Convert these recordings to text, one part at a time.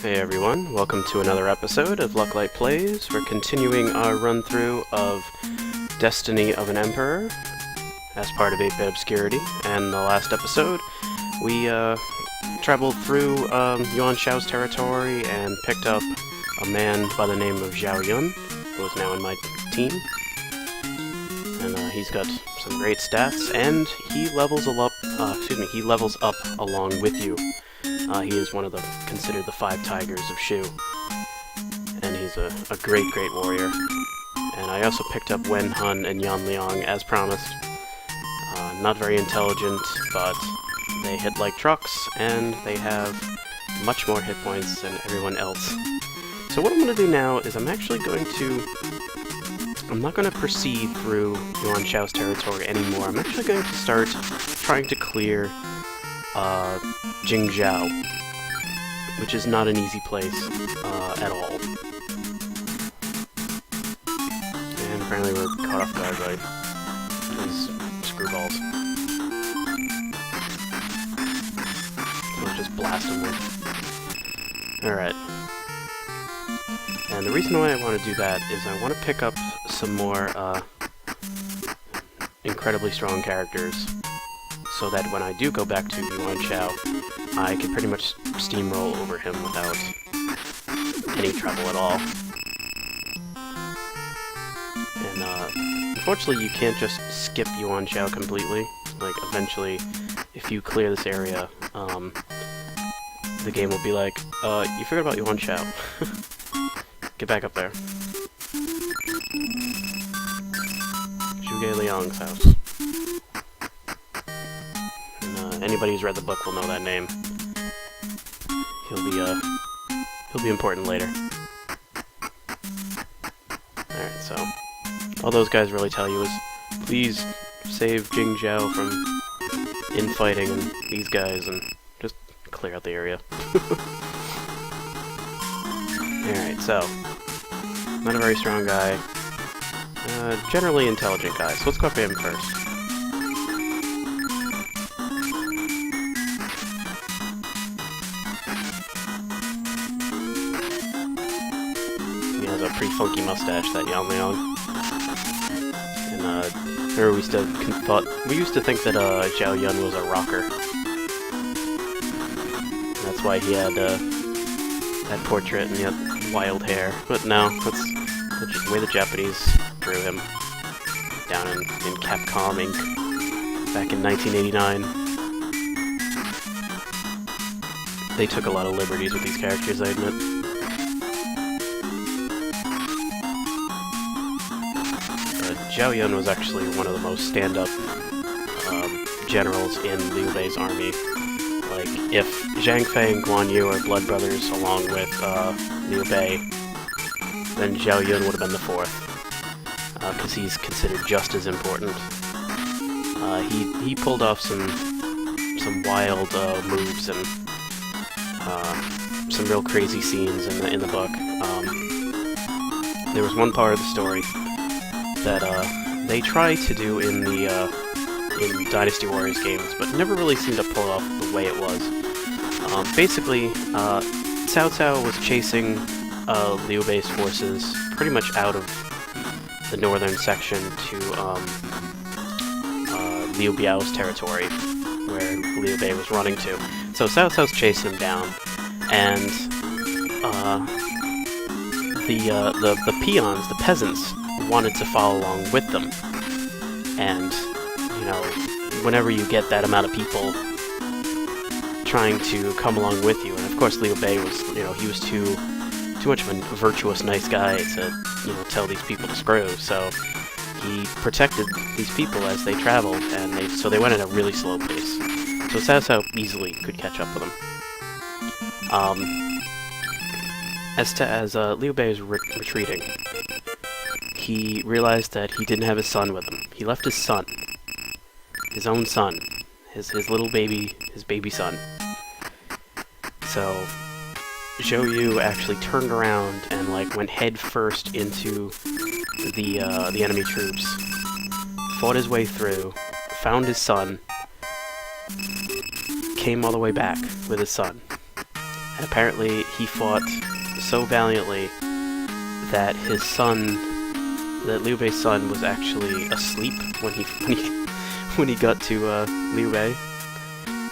Hey everyone, welcome to another episode of Lucklight Plays. We're continuing our run-through of Destiny of an Emperor as part of 8-Bit Obscurity, and the last episode we traveled through Yuan Shao's territory and picked up a man by the name of Zhao Yun, who is now in my team. And he's got some great stats, and he levels up along with you. He is one of the considered the 5 tigers of Shu, and he's a great warrior. And I also picked up Wen Hun and Yan Liang as promised. Not very intelligent, but they hit like trucks, and they have much more hit points than everyone else. So what I'm going to do now is I'm not going to proceed through Yuan Shao's territory anymore. I'm actually going to start trying to clear Jing Zhou, which is not an easy place at all. And apparently we're caught off guard by these screwballs. So let's just blast them with. Alright. And the reason why I want to do that is I want to pick up some more incredibly strong characters, so that when I do go back to Yuan Shao, I can pretty much steamroll over him without any trouble at all. And unfortunately you can't just skip Yuan Shao completely. Like, eventually, if you clear this area, the game will be like, you forgot about Yuan Shao. Get back up there. Zhuge Liang's house. Anybody who's read the book will know that name. He'll be important later. Alright, so all those guys really tell you is, please save Jing Zhou from infighting and these guys, and just clear out the area. Alright, so not a very strong guy. Generally intelligent guy, so let's go after him first. A pretty funky mustache, that Yan Liang. And remember we used to think that Zhao Yun was a rocker. And that's why he had that portrait and he had wild hair. But no, that's the way the Japanese drew him down in Capcom Inc. back in 1989. They took a lot of liberties with these characters, I admit. Zhao Yun was actually one of the most stand-up generals in Liu Bei's army. Like, if Zhang Fei and Guan Yu are blood brothers along with Liu Bei, then Zhao Yun would have been the 4th, because he's considered just as important. He pulled off some wild moves and some real crazy scenes in the book. There was one part of the story that they tried to do in Dynasty Warriors games, but never really seemed to pull off the way it was. Basically, Cao Cao was chasing Liu Bei's forces pretty much out of the northern section to Liu Biao's territory, where Liu Bei was running to. So Cao Cao's chasing him down, and the peons, the peasants, wanted to follow along with them. And, you know, whenever you get that amount of people trying to come along with you, and of course Liu Bei was, he was too much of a virtuous, nice guy to, tell these people to screw, so he protected these people as they traveled, and so they went at a really slow pace. So Cao Cao easily could catch up with them. As Liu Bei is retreating, he realized that he didn't have his son with him. He left his son. His own son. His little baby, his baby son. So, Zhou Yu actually turned around and, went head first into the enemy troops. Fought his way through, found his son, came all the way back with his son, And apparently he fought so valiantly that his son, that Liu Bei's son, was actually asleep when he got to Liu Bei,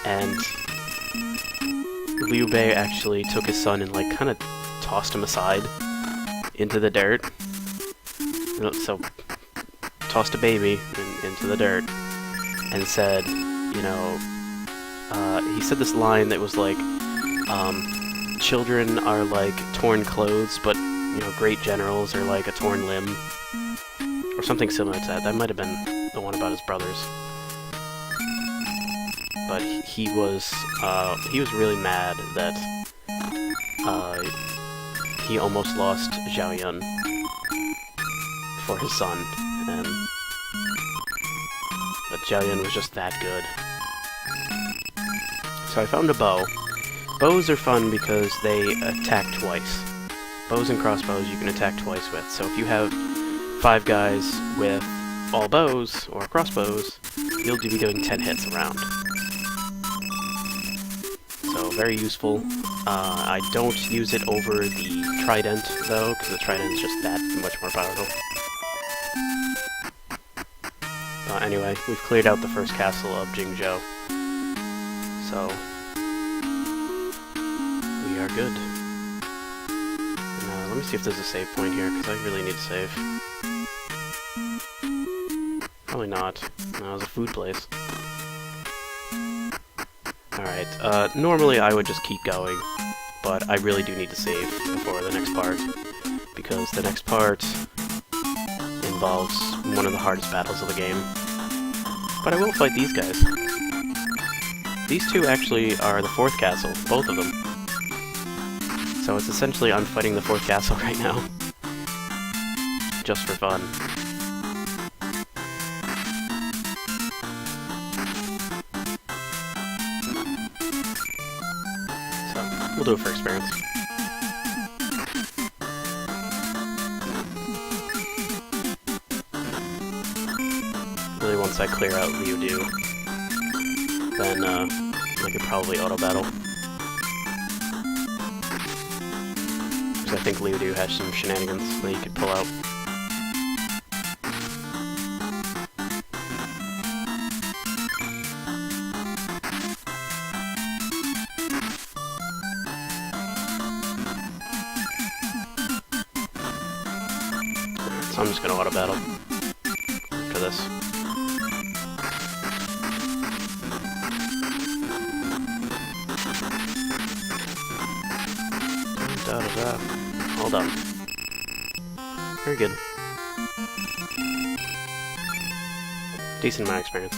and Liu Bei actually took his son and like kind of tossed him aside into the dirt. So tossed a baby into the dirt and said, you know, he said this line that was like, children are like torn clothes, but you know, great generals are like a torn limb, or something similar to that. That might have been the one about his brothers. But he was really mad that he almost lost Zhao Yun for his son, but Zhao Yun was just that good. So I found a bow. Bows are fun because they attack twice. Bows and crossbows you can attack twice with. So if you have 5 guys with all bows or crossbows, you'll be doing 10 hits around. So very useful. I don't use it over the trident though, because the trident is just that much more powerful. Anyway, we've cleared out the first castle of Jing Zhou, so we are good. Now, let me see if there's a save point here, because I really need to save. Probably not. No, it's a food place. Alright, normally I would just keep going, but I really do need to save before the next part, because the next part involves one of the hardest battles of the game. But I will fight these guys. These two actually are the 4th castle, both of them. So it's essentially I'm fighting the 4th castle right now. Just for fun. So, we'll do it for experience. Really, once I clear out Liu Du, then I could probably auto-battle. Because I think Liu Du has some shenanigans that he could pull out. So I'm just gonna auto-battle after this. All done. Very good. Decent amount of experience.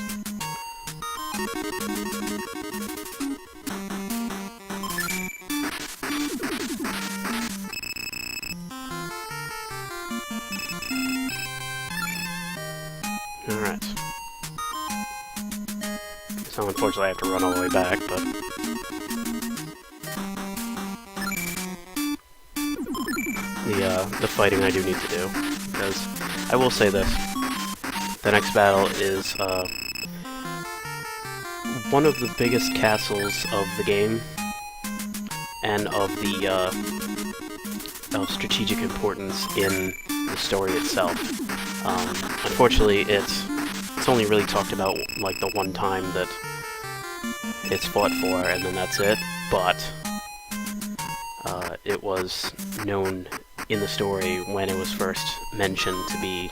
Alright. So unfortunately I have to run all the way back, but the fighting I do need to do, because I will say this, the next battle is one of the biggest castles of the game, and of the of strategic importance in the story itself. Unfortunately, it's only really talked about like the one time that it's fought for, and then that's it, but it was known in the story when it was first mentioned to be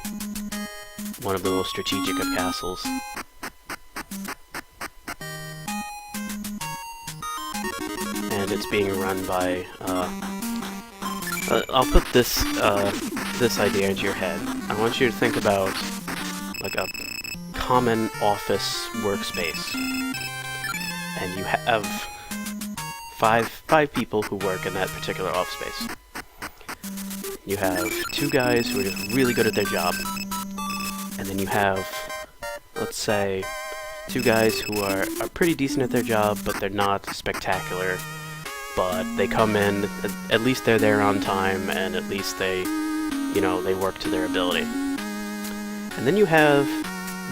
one of the most strategic of castles. And it's being run by, I'll put this, this idea into your head. I want you to think about, like, a common office workspace. And you have five people who work in that particular office space. You have 2 guys who are just really good at their job. And then you have, let's say, 2 guys who are pretty decent at their job, but they're not spectacular. But they come in, at least they're there on time, and at least they, you know, they work to their ability. And then you have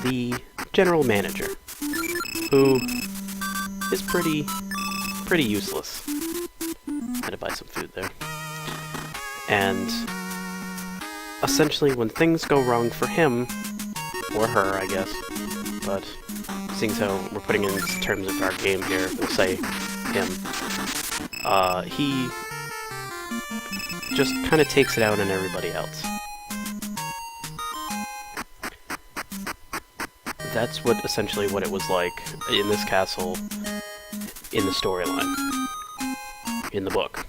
the general manager, who is pretty useless. Had to buy some food there. And essentially, when things go wrong for him, or her, I guess, but seeing as how we're putting in terms of our game here, we'll say him, he just kind of takes it out on everybody else. That's essentially what it was like in this castle, in the storyline, in the book.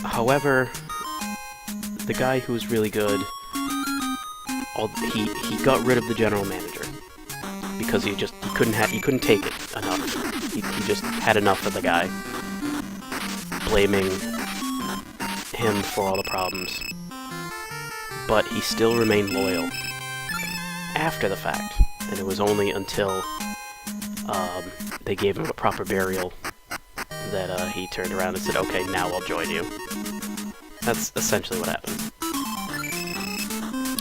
However, the guy who was really good, he got rid of the general manager because he couldn't take it enough. He just had enough of the guy, blaming him for all the problems. But he still remained loyal after the fact, and it was only until they gave him a proper burial that he turned around and said, "Okay, now I'll join you." That's essentially what happened.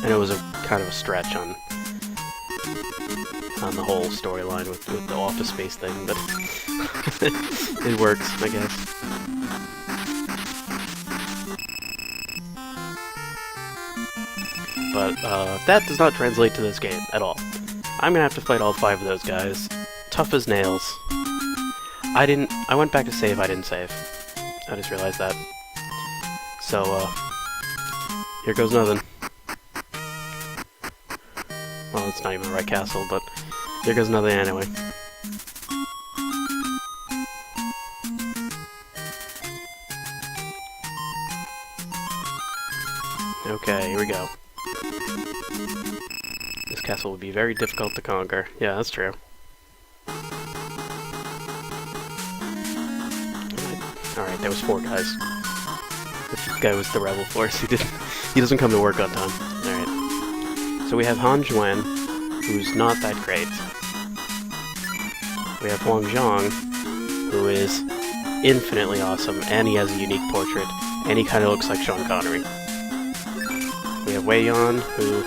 And it was a kind of a stretch on the whole storyline with the Office Space thing, but it works, I guess. But that does not translate to this game at all. I'm gonna have to fight all 5 of those guys, tough as nails. I went back to save, I didn't save. I just realized that. So, here goes nothing. Well, it's not even the right castle, but here goes nothing anyway. Okay, here we go. This castle would be very difficult to conquer. Yeah, that's true. Alright, there was 4 guys. This guy was the rebel force. He doesn't come to work on time. Alright. So we have Han Juan, who's not that great. We have Huang Zhang, who is infinitely awesome, and he has a unique portrait, and he kind of looks like Sean Connery. We have Wei Yan, who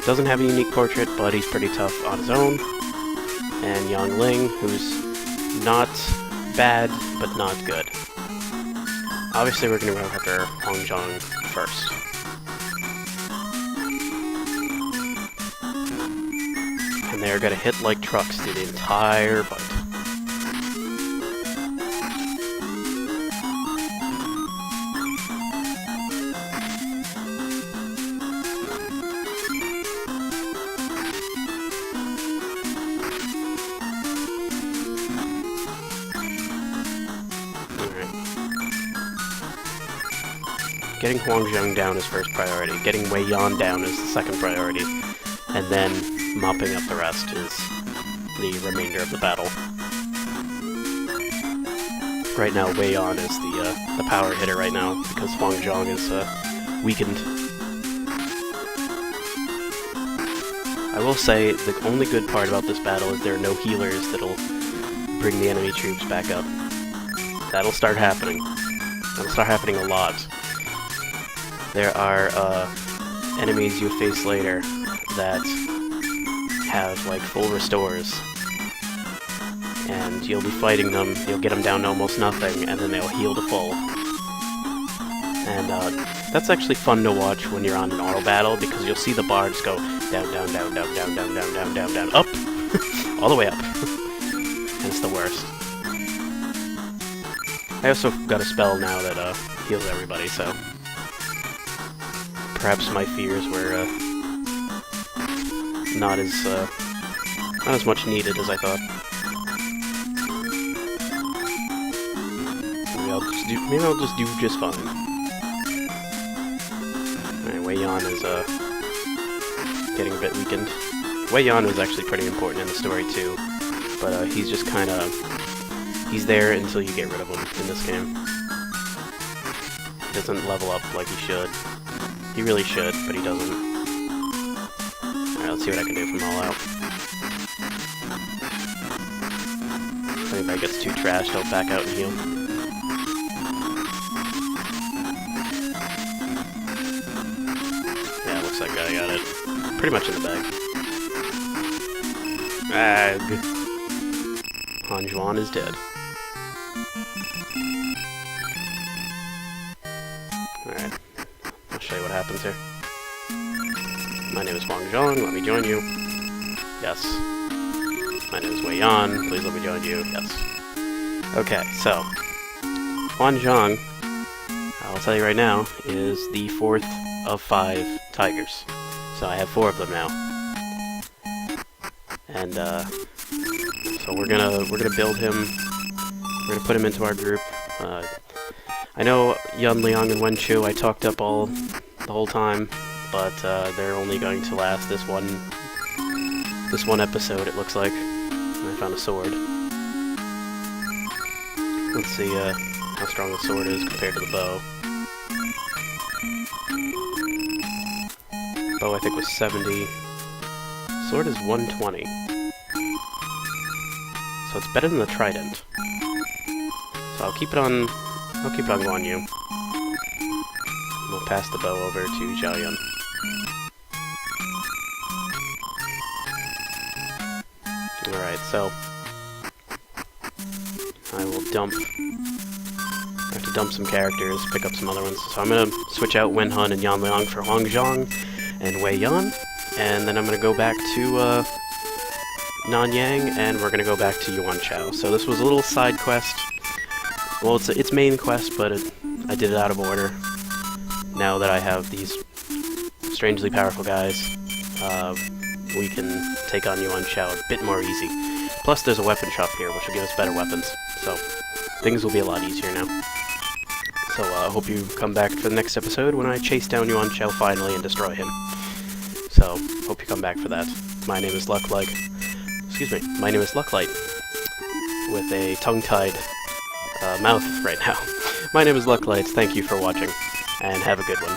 doesn't have a unique portrait, but he's pretty tough on his own. And Yang Ling, who's not bad, but not good. Obviously, we're going to go after Huang Zhang first. And they're going to hit like trucks through the entire fight. Getting Huang Zhang down is first priority, getting Wei Yan down is the second priority, and then mopping up the rest is the remainder of the battle. Right now, Wei Yan is the power hitter right now, because Huang Zhang is weakened. I will say, the only good part about this battle is there are no healers that'll bring the enemy troops back up. That'll start happening. That'll start happening a lot. There are enemies you'll face later that have like full restores, and you'll be fighting them, you'll get them down to almost nothing, and then they'll heal to full. And that's actually fun to watch when you're on an auto battle, because you'll see the bar just go down, down, down, down, down, down, down, down, down, down, up! All the way up. And it's the worst. I also got a spell now that heals everybody, so perhaps my fears were not as much needed as I thought. Maybe I'll just do just fine. Alright, Wei Yan is getting a bit weakened. Wei Yan was actually pretty important in the story too, but he's just kind of he's there until you get rid of him in this game. He doesn't level up like he should. He really should, but he doesn't. Alright, let's see what I can do from all out. If anybody gets too trashed, I'll back out and heal. Yeah, looks like I got it. Pretty much in the bag. Ag. Han Juan is dead. Alright, I'll show you what happens here. My name is Huang Zhong, let me join you. Yes. My name is Wei Yan, please let me join you. Yes. Okay, so Huang Zhong, I'll tell you right now, is the 4th of 5 tigers. So I have 4 of them now. And so we're gonna build him. We're gonna put him into our group. I know Yun Liang and Wen Chu I talked up the whole time, but they're only going to last this one episode, it looks like. I found a sword. Let's see how strong the sword is compared to the bow. Bow I think was 70. Sword is 120. So it's better than the trident. So I'll keep it on Guan Yu. We'll pass the bow over to Zhao Yun. Alright, so I will I have to dump some characters, pick up some other ones. So I'm gonna switch out Wen Hun and Yan Liang for Huang Zhong and Wei Yan, and then I'm gonna go back to Nanyang, and we're gonna go back to Yuan Chao. So this was a little side quest. Well, it's main quest, but I did it out of order. Now that I have these strangely powerful guys, we can take on Yuan Chao a bit more easy. Plus, there's a weapon shop here, which will give us better weapons. So things will be a lot easier now. So I hope you come back for the next episode when I chase down Yuan Chao finally and destroy him. So hope you come back for that. My name is Lucklight. Excuse me. My name is Lucklight, with a tongue-tied mouth right now. My name is Lucklight. Thank you for watching, and have a good one.